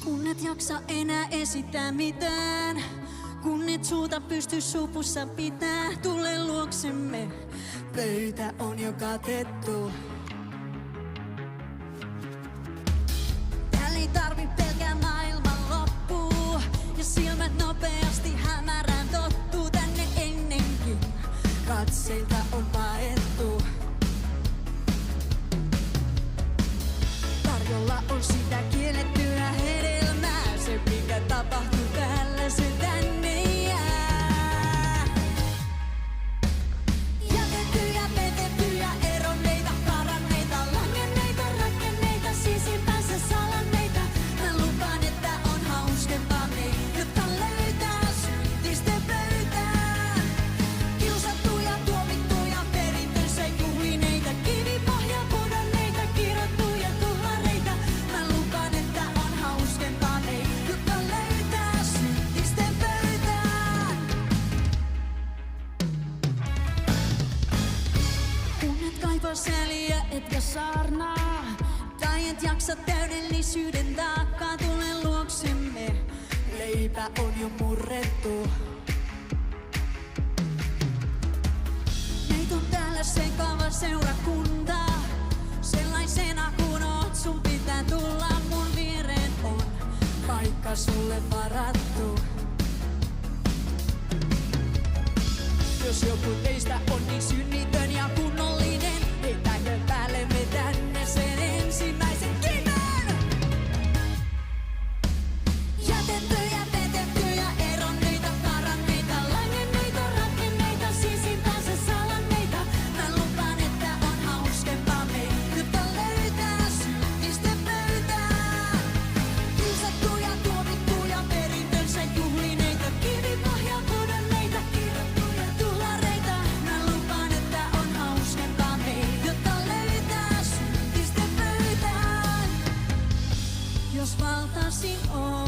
Kun et jaksa enää esittää mitään, kun et suuta pysty supussa pitää, tule luoksemme, pöytä on jo katettu. Täällä ei tarvi pelkää maailman loppuu, ja silmät nopeasti hämärään tottuu. Tänne ennenkin katseilta on paettu. Tarjolla on sitä kiellettyä hedelmää, se mikä tapahtuu täällä, se tänne jää. Jätettyjä, petettyjä, eronneita, karanneita, langenneita, rakenneita, sisimpäänsä salanneita. Mä lupaan, että on hauskempaa meitä, jotka löytää syntisten pöytään. Kiusattuja, tuomittuja, perintönsä juhlineita, kivipohja pudonneita, kirottuja tuhlareita. Mä lupaan, että on hauskempaa meitä, jotka löytää syntisten pöytään. Kun et kaipaa sääliä etkä saarnaa, tai et jaksa täydellisyyden taakkaa, tule luoksemme, leipä on jo murrettu. Meitä on täällä sekava seurakunta, sellaisena kun oot, sun pitää tulla. Mun viereen on paikka sulle varattu. Jos joku teistä on niin synnitön ja kunnollinen, heitäkö päällemme tänne sen ensimmäisen kiven. Jätettyjä, petettyjä, eronneita, karanneita, langenneita, rakenneita, sisimpäänsä salanneita. Mä lupaan, että on hauskempaa meitä, jotka löytää syntisten pöytään. Kiusattuja, tuomittuja, perintönsä juhlineita, kivipohja pudonneita, kirottuja tuhlareita. Mä lupaan, että on hauskempaa meitä, jotka löytää syntisten pöytään. Jos valtasin on.